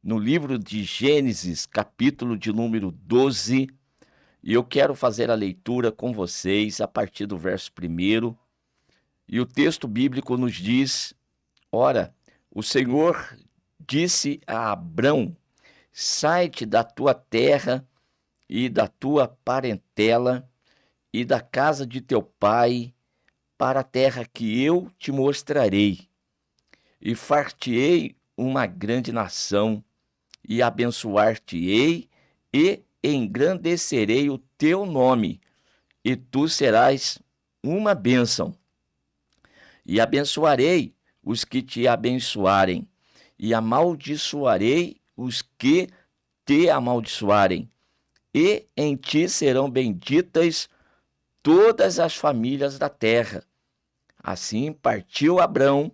no livro de Gênesis, capítulo de número 12, e eu quero fazer a leitura com vocês a partir do verso 1. E o texto bíblico nos diz: ora, o Senhor disse a Abrão: sai-te da tua terra e da tua parentela e da casa de teu pai para a terra que eu te mostrarei, e far-te-ei uma grande nação, e abençoar-te-ei, e engrandecerei o teu nome, e tu serás uma bênção. E abençoarei os que te abençoarem, e amaldiçoarei os que te amaldiçoarem, e em ti serão benditas todas as famílias da terra. Assim partiu Abrão,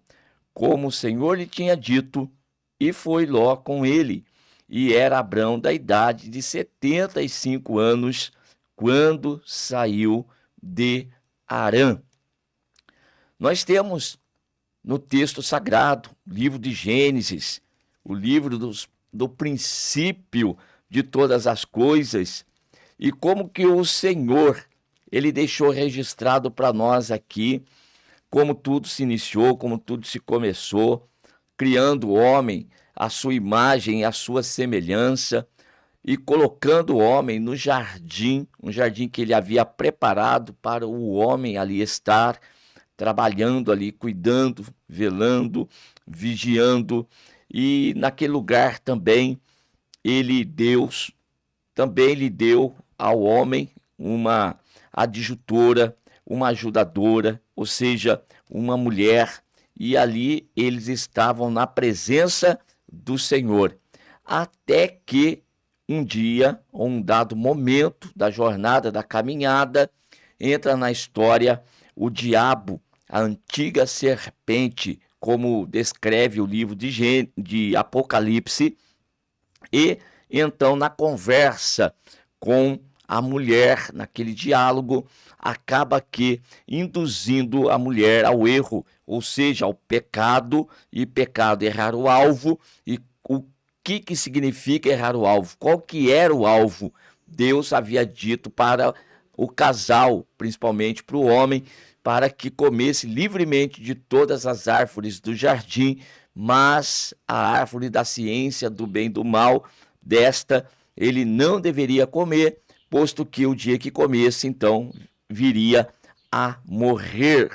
como o Senhor lhe tinha dito, e foi Ló com ele. E era Abrão da idade de 75 anos, quando saiu de Harã. Nós temos no texto sagrado, livro de Gênesis, o livro do princípio de todas as coisas, e como que o Senhor, ele deixou registrado para nós aqui, como tudo se iniciou, como tudo se começou, criando o homem à sua imagem e à sua semelhança, e colocando o homem no jardim, um jardim que ele havia preparado para o homem ali estar, trabalhando ali, cuidando, velando, vigiando, e naquele lugar também Deus também lhe deu ao homem uma adjutora, uma ajudadora, ou seja, uma mulher, e ali eles estavam na presença do Senhor, até que um dia, ou um dado momento da jornada, da caminhada, entra na história o diabo, a antiga serpente, como descreve o livro de Apocalipse, e então na conversa com a mulher, naquele diálogo, acaba que induzindo a mulher ao erro, ou seja, ao pecado, e pecado errar o alvo. E o que significa errar o alvo? Qual que era o alvo? Deus havia dito para o casal, principalmente para o homem, para que comesse livremente de todas as árvores do jardim, mas a árvore da ciência do bem e do mal, desta ele não deveria comer, posto que o dia que comesse, então, viria a morrer.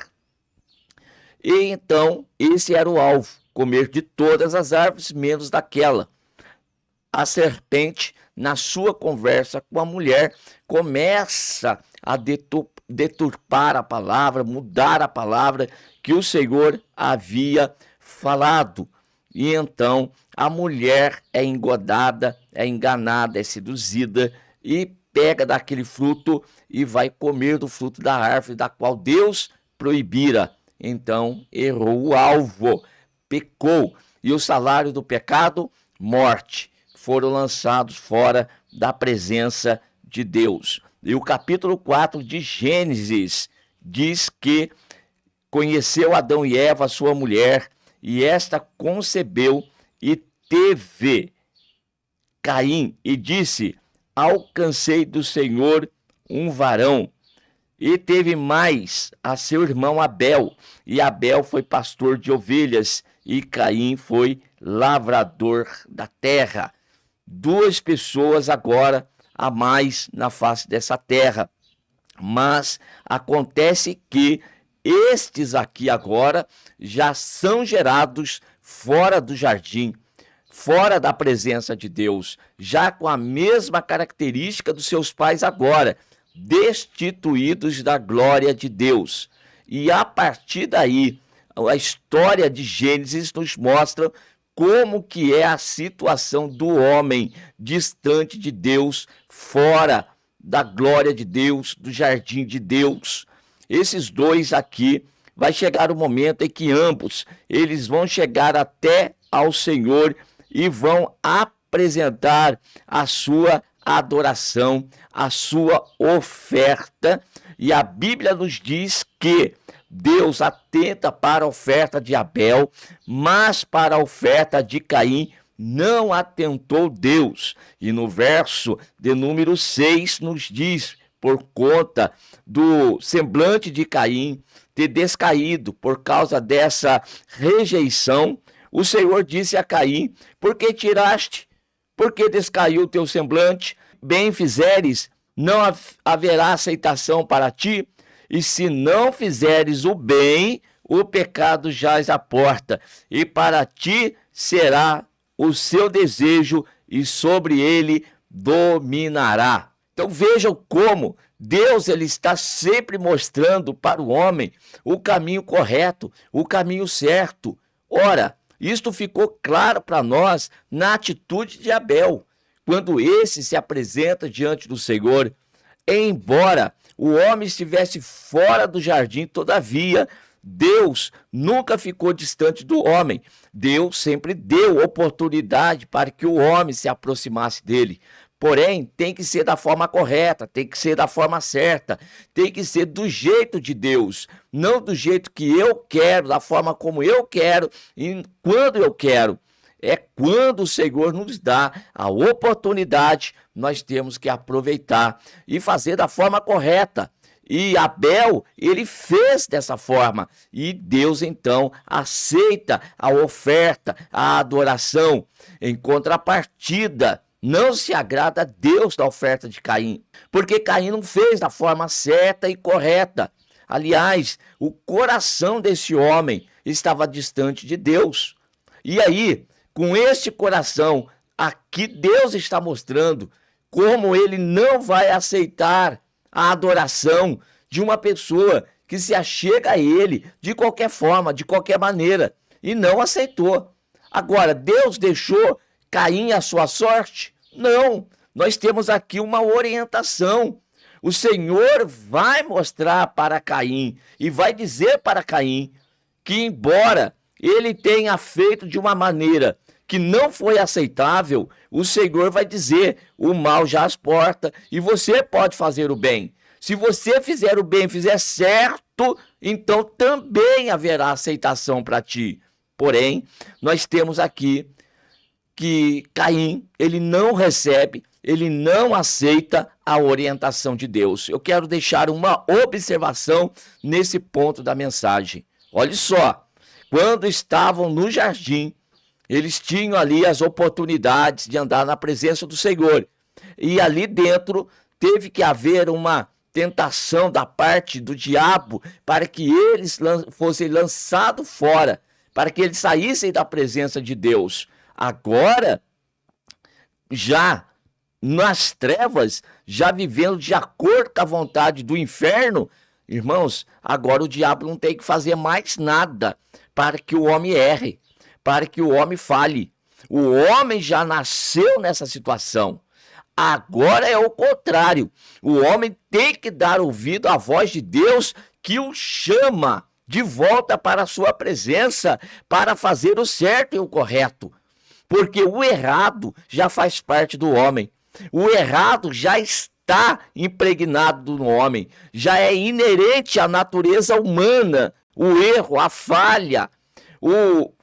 E então, esse era o alvo, comer de todas as árvores, menos daquela. A serpente, na sua conversa com a mulher, começa a deturpar a palavra, mudar a palavra que o Senhor havia falado. E então a mulher é engodada, é enganada, é seduzida e pega daquele fruto e vai comer do fruto da árvore da qual Deus proibira. Então errou o alvo, pecou, e o salário do pecado, morte. Foram lançados fora da presença de Deus. E o capítulo 4 de Gênesis diz que conheceu Adão e Eva, sua mulher, e esta concebeu e teve Caim, e disse: alcancei do Senhor um varão. E teve mais a seu irmão Abel, e Abel foi pastor de ovelhas, e Caim foi lavrador da terra. Duas pessoas agora a mais na face dessa terra. Mas acontece que estes aqui agora já são gerados fora do jardim, fora da presença de Deus, já com a mesma característica dos seus pais agora, destituídos da glória de Deus. E a partir daí, a história de Gênesis nos mostra como que é a situação do homem distante de Deus, fora da glória de Deus, do jardim de Deus. Esses dois aqui, vai chegar o momento em que ambos, eles vão chegar até ao Senhor e vão apresentar a sua adoração, a sua oferta. E a Bíblia nos diz que Deus atenta para a oferta de Abel, mas para a oferta de Caim, não atentou Deus. E no verso de número 6 nos diz, por conta do semblante de Caim ter descaído por causa dessa rejeição, o Senhor disse a Caim: por que tiraste? Por que descaiu o teu semblante? Bem fizeres, não haverá aceitação para ti, e se não fizeres o bem, o pecado jaz à porta, e para ti será o seu desejo, e sobre ele dominará. Então vejam como Deus ele está sempre mostrando para o homem o caminho correto, o caminho certo. Ora, isto ficou claro para nós na atitude de Abel, quando esse se apresenta diante do Senhor. Embora o homem estivesse fora do jardim, todavia, Deus nunca ficou distante do homem. Deus sempre deu oportunidade para que o homem se aproximasse dele. Porém, tem que ser da forma correta, tem que ser da forma certa, tem que ser do jeito de Deus, não do jeito que eu quero, da forma como eu quero e quando eu quero. É quando o Senhor nos dá a oportunidade, nós temos que aproveitar e fazer da forma correta. E Abel, ele fez dessa forma. E Deus, então, aceita a oferta, a adoração. Em contrapartida, não se agrada a Deus da oferta de Caim, porque Caim não fez da forma certa e correta. Aliás, o coração desse homem estava distante de Deus. E aí, com este coração, aqui Deus está mostrando como ele não vai aceitar a adoração de uma pessoa que se achega a ele de qualquer forma, de qualquer maneira, e não aceitou. Agora, Deus deixou Caim à sua sorte? Não, nós temos aqui uma orientação. O Senhor vai mostrar para Caim e vai dizer para Caim que, embora ele tenha feito de uma maneira que não foi aceitável, o Senhor vai dizer: o mal já às portas e você pode fazer o bem. Se você fizer o bem, fizer certo, então também haverá aceitação para ti. Porém, nós temos aqui que Caim, ele não recebe, ele não aceita a orientação de Deus. Eu quero deixar uma observação nesse ponto da mensagem. Olha só, quando estavam no jardim, eles tinham ali as oportunidades de andar na presença do Senhor. E ali dentro teve que haver uma tentação da parte do diabo para que eles fossem lançados fora, para que eles saíssem da presença de Deus. Agora, já nas trevas, já vivendo de acordo com a vontade do inferno, irmãos, agora o diabo não tem que fazer mais nada para que o homem erre, para que o homem falhe. O homem já nasceu nessa situação. Agora é o contrário. O homem tem que dar ouvido à voz de Deus que o chama de volta para a sua presença para fazer o certo e o correto. Porque o errado já faz parte do homem. O errado já está impregnado no homem. Já é inerente à natureza humana. O erro, a falha, o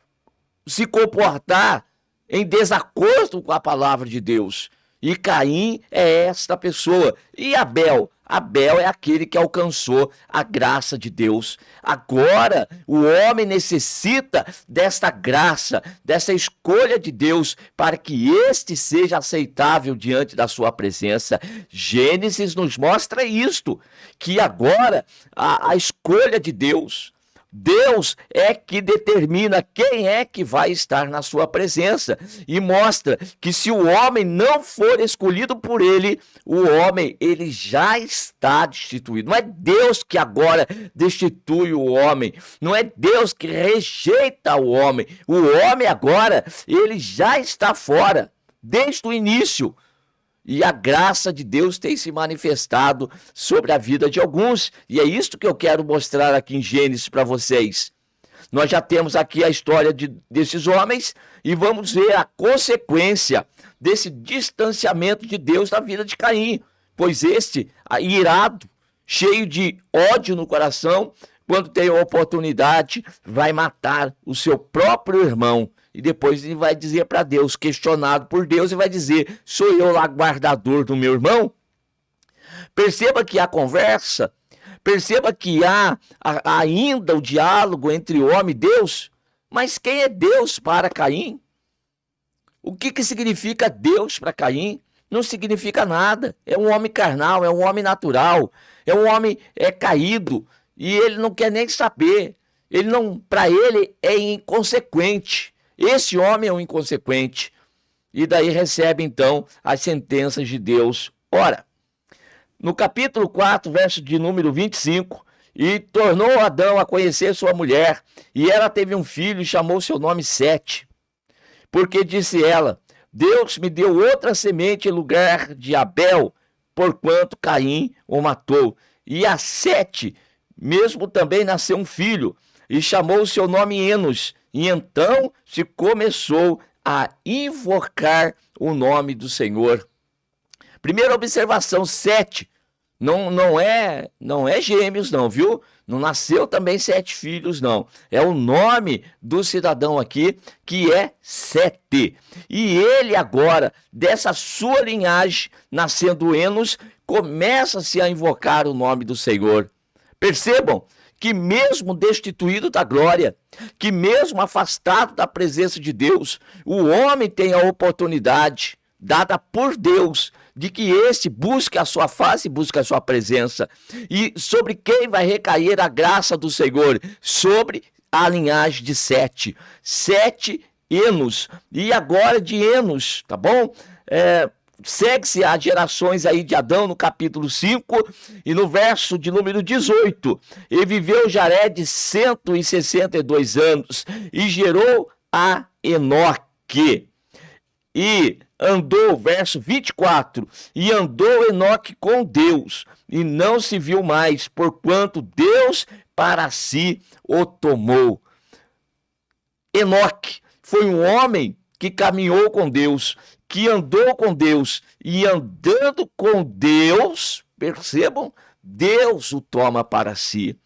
se comportar em desacordo com a palavra de Deus. E Caim é esta pessoa. E Abel? Abel é aquele que alcançou a graça de Deus. Agora, o homem necessita desta graça, dessa escolha de Deus, para que este seja aceitável diante da sua presença. Gênesis nos mostra isto, que agora a escolha de Deus é que determina quem é que vai estar na sua presença e mostra que se o homem não for escolhido por ele, o homem ele já está destituído. Não é Deus que agora destitui o homem, não é Deus que rejeita o homem agora ele já está fora desde o início. E a graça de Deus tem se manifestado sobre a vida de alguns. E é isso que eu quero mostrar aqui em Gênesis para vocês. Nós já temos aqui a história desses homens e vamos ver a consequência desse distanciamento de Deus da vida de Caim. Pois este, irado, cheio de ódio no coração, quando tem a oportunidade, vai matar o seu próprio irmão. e depois ele vai dizer para Deus, questionado por Deus, e vai dizer: sou eu lá guardador do meu irmão? Perceba que há conversa, perceba que há ainda o diálogo entre o homem e Deus. Mas quem é Deus para Caim? O que significa Deus para Caim? Não significa nada. É um homem carnal, é um homem natural, é um homem caído, e ele não quer nem saber. Ele não, para ele é inconsequente. Esse homem é um inconsequente. E daí recebe então as sentenças de Deus. Ora, no capítulo 4, verso de número 25, e tornou Adão a conhecer sua mulher, e ela teve um filho e chamou seu nome Sete, porque disse ela: Deus me deu outra semente em lugar de Abel, porquanto Caim o matou. E a Sete mesmo também nasceu um filho, e chamou seu nome Enos. E então se começou a invocar o nome do Senhor. Primeira observação: Sete não é gêmeos, não, viu? Não nasceu também 7 filhos, não. É o nome do cidadão aqui, que é Sete. E ele agora, dessa sua linhagem, nascendo Enos, começa-se a invocar o nome do Senhor. Percebam que mesmo destituído da glória, que mesmo afastado da presença de Deus, o homem tem a oportunidade dada por Deus de que este busque a sua face, busque a sua presença. E sobre quem vai recair a graça do Senhor? Sobre a linhagem de Sete. Sete Enos. E agora de Enos, tá bom? Segue-se as gerações aí de Adão no capítulo 5 e no verso de número 18. E viveu Jared 162 anos e gerou a Enoque. E andou, verso 24, e andou Enoque com Deus, e não se viu mais, porquanto Deus para si o tomou. Enoque foi um homem que caminhou com Deus, que andou com Deus, e andando com Deus, percebam, Deus o toma para si.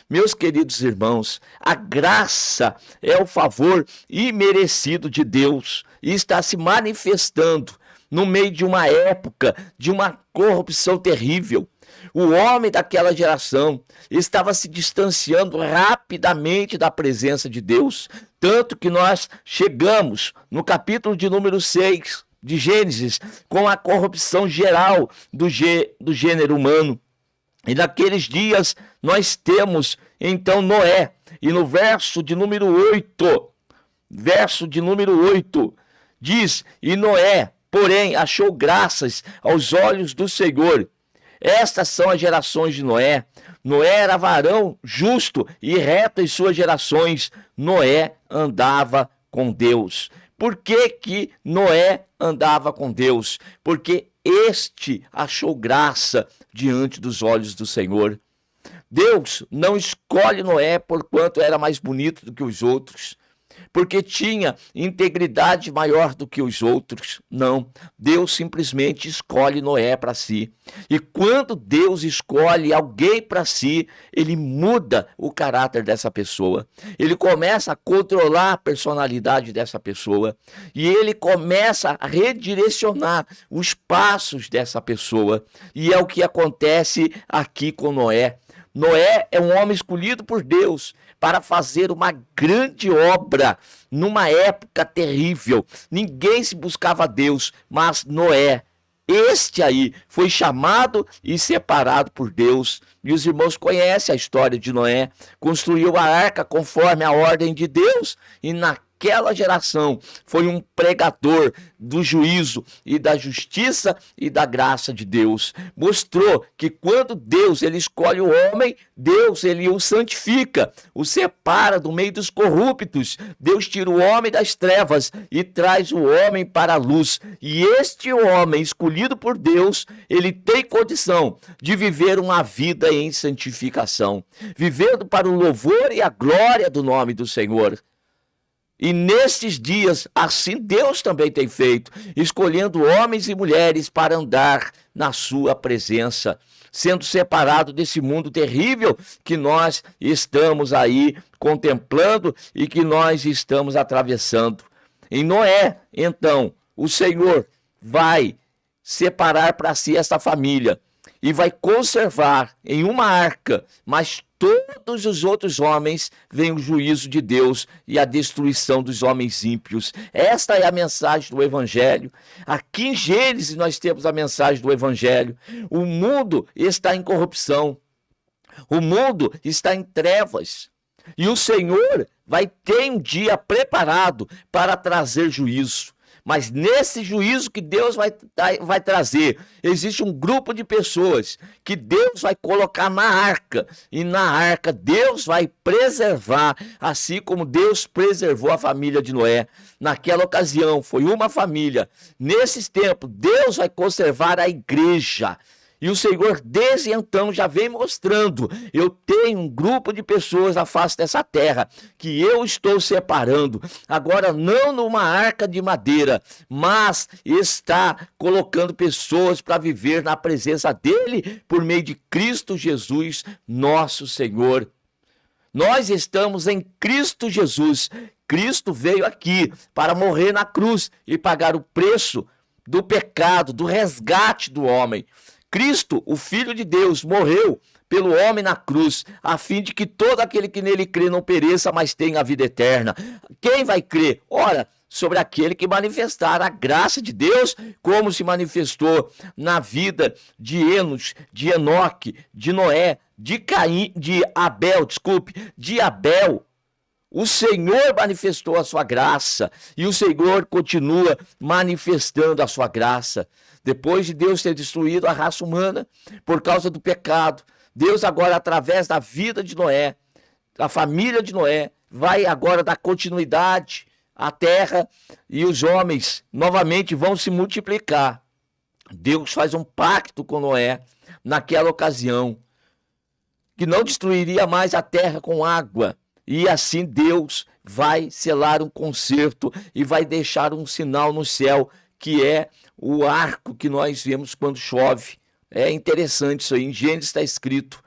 Meus queridos irmãos, a graça é o favor imerecido de Deus e está se manifestando no meio de uma época de uma corrupção terrível. O homem daquela geração estava se distanciando rapidamente da presença de Deus, tanto que nós chegamos no capítulo de número 6 de Gênesis com a corrupção geral do gênero humano. E naqueles dias nós temos então Noé, e no verso de número 8, diz: e Noé, porém, achou graças aos olhos do Senhor. Estas são as gerações de Noé. Noé era varão justo e reto em suas gerações. Noé andava com Deus. Por que Noé andava com Deus? Porque este achou graça diante dos olhos do Senhor. Deus não escolhe Noé porquanto era mais bonito do que os outros, porque tinha integridade maior do que os outros. Não, Deus simplesmente escolhe Noé para si. E quando Deus escolhe alguém para si, ele muda o caráter dessa pessoa. Ele começa a controlar a personalidade dessa pessoa. E ele começa a redirecionar os passos dessa pessoa. E é o que acontece aqui com Noé. Noé é um homem escolhido por Deus para fazer uma grande obra numa época terrível. Ninguém se buscava a Deus, mas Noé, este aí, foi chamado e separado por Deus. E os irmãos conhecem a história de Noé. Construiu a arca conforme a ordem de Deus, e naquela geração foi um pregador do juízo e da justiça e da graça de Deus. Mostrou que quando Deus ele escolhe o homem, Deus ele o santifica, o separa do meio dos corruptos. Deus tira o homem das trevas e traz o homem para a luz. E este homem escolhido por Deus, ele tem condição de viver uma vida em santificação, vivendo para o louvor e a glória do nome do Senhor. E nesses dias, assim Deus também tem feito, escolhendo homens e mulheres para andar na sua presença, sendo separado desse mundo terrível que nós estamos aí contemplando e que nós estamos atravessando. Em Noé, então, o Senhor vai separar para si essa família e vai conservar em uma arca, mas todos os outros homens vem o juízo de Deus e a destruição dos homens ímpios. Esta é a mensagem do Evangelho. Aqui em Gênesis nós temos a mensagem do Evangelho. O mundo está em corrupção. O mundo está em trevas. E o Senhor vai ter um dia preparado para trazer juízo. Mas nesse juízo que Deus vai trazer, existe um grupo de pessoas que Deus vai colocar na arca. E na arca Deus vai preservar, assim como Deus preservou a família de Noé. Naquela ocasião foi uma família. Nesses tempos, Deus vai conservar a igreja. E o Senhor, desde então, já vem mostrando: eu tenho um grupo de pessoas na face dessa terra que eu estou separando. Agora, não numa arca de madeira, mas está colocando pessoas para viver na presença dele por meio de Cristo Jesus, nosso Senhor. Nós estamos em Cristo Jesus. Cristo veio aqui para morrer na cruz e pagar o preço do pecado, do resgate do homem. Cristo, o Filho de Deus, morreu pelo homem na cruz, a fim de que todo aquele que nele crê não pereça, mas tenha a vida eterna. Quem vai crer? Ora, sobre aquele que manifestar a graça de Deus, como se manifestou na vida de Enos, de Enoque, de Noé, de Caim, de Abel. O Senhor manifestou a sua graça e o Senhor continua manifestando a sua graça. Depois de Deus ter destruído a raça humana por causa do pecado, Deus agora, através da vida de Noé, da família de Noé, vai agora dar continuidade à terra e os homens novamente vão se multiplicar. Deus faz um pacto com Noé naquela ocasião, que não destruiria mais a terra com água. E assim Deus vai selar um concerto e vai deixar um sinal no céu, que é o arco que nós vemos quando chove. É interessante isso aí. Em Gênesis está escrito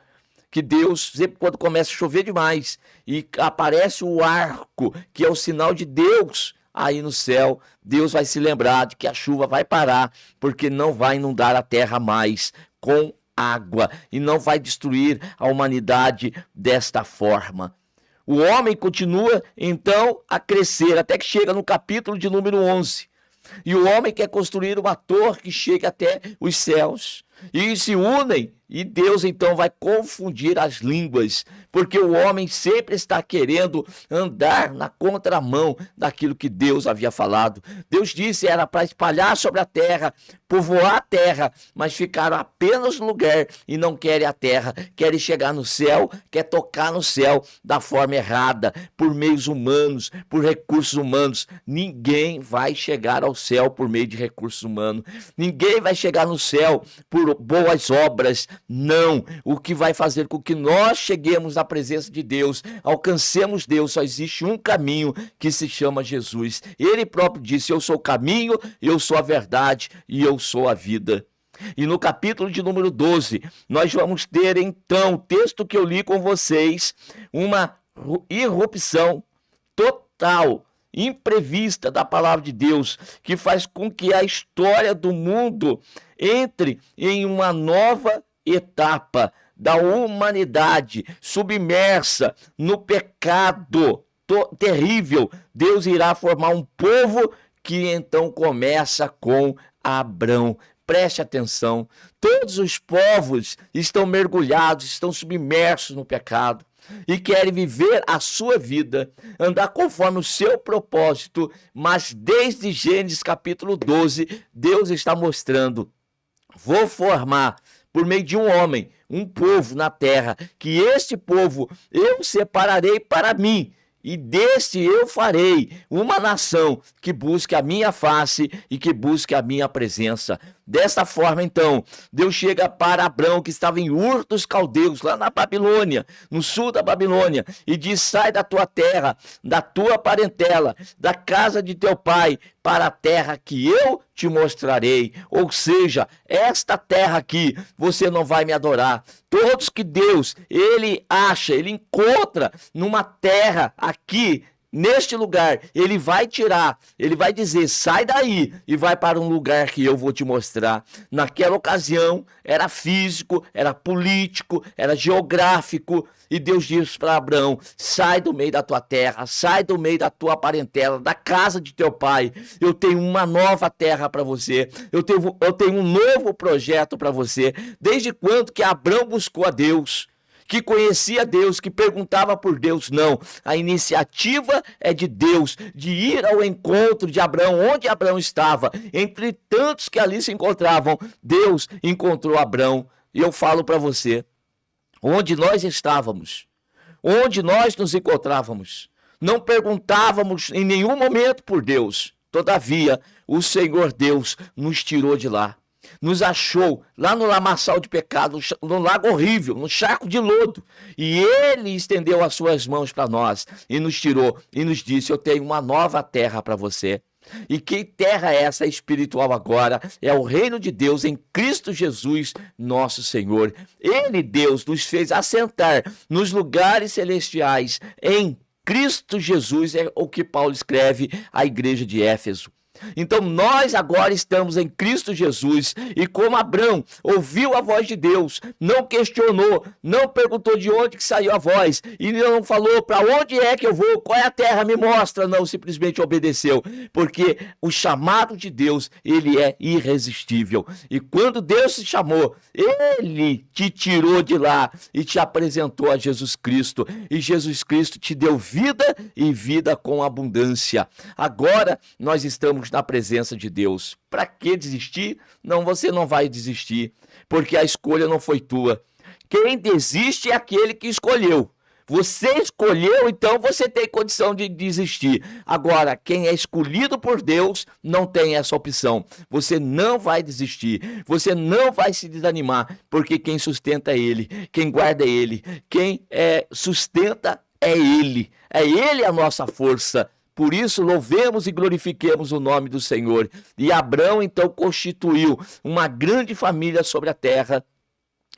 que Deus, sempre quando começa a chover demais, e aparece o arco, que é o sinal de Deus aí no céu, Deus vai se lembrar de que a chuva vai parar, porque não vai inundar a terra mais com água, e não vai destruir a humanidade desta forma. O homem continua, então, a crescer, até que chega no capítulo de número 11. E o homem quer construir uma torre que chegue até os céus. E se unem, e Deus então vai confundir as línguas, porque o homem sempre está querendo andar na contramão daquilo que Deus havia falado. Deus disse era para espalhar sobre a terra, povoar a terra, mas ficaram apenas no lugar e não querem a terra, querem chegar no céu, quer tocar no céu da forma errada, por meios humanos, por recursos humanos. Ninguém vai chegar ao céu por meio de recursos humanos. Ninguém vai chegar no céu por boas obras. Não, o que vai fazer com que nós cheguemos à presença de Deus, alcancemos Deus, só existe um caminho, que se chama Jesus. Ele próprio disse: eu sou o caminho, eu sou a verdade e eu sou a vida. E no capítulo de número 12, nós vamos ter então, o texto que eu li com vocês, uma irrupção total, imprevista da palavra de Deus, que faz com que a história do mundo entre em uma nova etapa da humanidade submersa no pecado terrível. Deus irá formar um povo que então começa com Abrão. Preste atenção, todos os povos estão mergulhados, estão submersos no pecado e querem viver a sua vida, andar conforme o seu propósito, mas desde Gênesis capítulo 12, Deus está mostrando: vou formar por meio de um homem, um povo na terra, que este povo eu separarei para mim, e deste eu farei uma nação que busque a minha face e que busque a minha presença. Desta forma, então, Deus chega para Abrão, que estava em Ur dos Caldeus, lá na Babilônia, no sul da Babilônia, e diz: sai da tua terra, da tua parentela, da casa de teu pai, para a terra que eu te mostrarei. Ou seja, esta terra aqui, você não vai me adorar. Todos que Deus, ele acha, ele encontra numa terra aqui, neste lugar, ele vai tirar, ele vai dizer, sai daí e vai para um lugar que eu vou te mostrar. Naquela ocasião, era físico, era político, era geográfico, e Deus diz para Abraão, sai do meio da tua terra, sai do meio da tua parentela, da casa de teu pai, eu tenho uma nova terra para você, eu tenho um novo projeto para você. Desde quando que Abraão buscou a Deus? Que conhecia Deus, que perguntava por Deus? Não, a iniciativa é de Deus, de ir ao encontro de Abraão, onde Abraão estava, entre tantos que ali se encontravam, Deus encontrou Abraão. E eu falo para você, onde nós estávamos, onde nós nos encontrávamos, não perguntávamos em nenhum momento por Deus, todavia o Senhor Deus nos tirou de lá. Nos achou lá no lamaçal de pecado, no lago horrível, no charco de lodo. E ele estendeu as suas mãos para nós e nos tirou e nos disse, eu tenho uma nova terra para você. E que terra é essa espiritual agora? É o reino de Deus em Cristo Jesus, nosso Senhor. Ele, Deus, nos fez assentar nos lugares celestiais em Cristo Jesus, é o que Paulo escreve à igreja de Éfeso. Então nós agora estamos em Cristo Jesus e como Abraão ouviu a voz de Deus, não questionou, não perguntou de onde que saiu a voz e não falou para onde é que eu vou, qual é a terra, me mostra, não, simplesmente obedeceu, porque o chamado de Deus, ele é irresistível e quando Deus te chamou, ele te tirou de lá e te apresentou a Jesus Cristo e Jesus Cristo te deu vida e vida com abundância. Agora nós estamos na presença de Deus. Para que desistir? Não, você não vai desistir, porque a escolha não foi tua. Quem desiste é aquele que escolheu. Você escolheu, então você tem condição de desistir. Agora, quem é escolhido por Deus não tem essa opção. Você não vai desistir, você não vai se desanimar, porque quem sustenta é Ele, quem guarda é Ele, quem sustenta é Ele. É Ele a nossa força. Por isso, louvemos e glorifiquemos o nome do Senhor. E Abraão, então, constituiu uma grande família sobre a terra,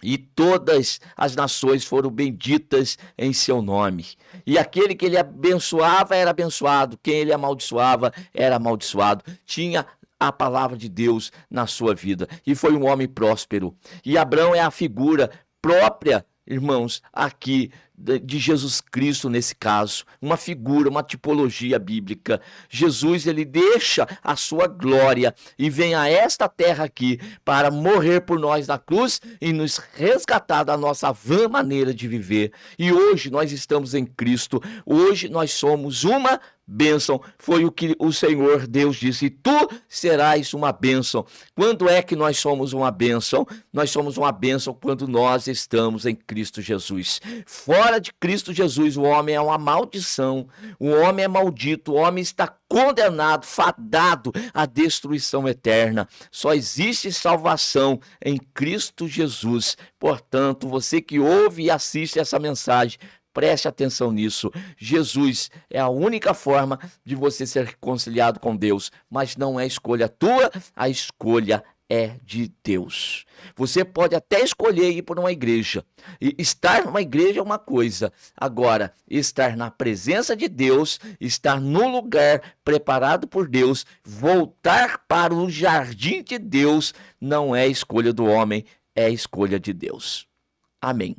e todas as nações foram benditas em seu nome. E aquele que ele abençoava era abençoado, quem ele amaldiçoava era amaldiçoado. Tinha a palavra de Deus na sua vida. E foi um homem próspero. E Abraão é a figura própria, irmãos, aqui de Jesus Cristo nesse caso, uma figura, uma tipologia bíblica. Jesus, ele deixa a sua glória e vem a esta terra aqui para morrer por nós na cruz e nos resgatar da nossa vã maneira de viver. E hoje nós estamos em Cristo, hoje nós somos uma bênção. Foi o que o Senhor Deus disse, tu serás uma bênção. Quando é que nós somos uma bênção? Nós somos uma bênção quando nós estamos em Cristo Jesus. Fora de Cristo Jesus, o homem é uma maldição, o homem é maldito, o homem está condenado, fadado à destruição eterna. Só existe salvação em Cristo Jesus. Portanto, você que ouve e assiste essa mensagem, preste atenção nisso. Jesus é a única forma de você ser reconciliado com Deus, mas não é escolha tua, a escolha é de Deus. Você pode até escolher ir por uma igreja. E estar numa igreja é uma coisa. Agora, estar na presença de Deus, estar no lugar preparado por Deus, voltar para o jardim de Deus, não é escolha do homem, é escolha de Deus. Amém.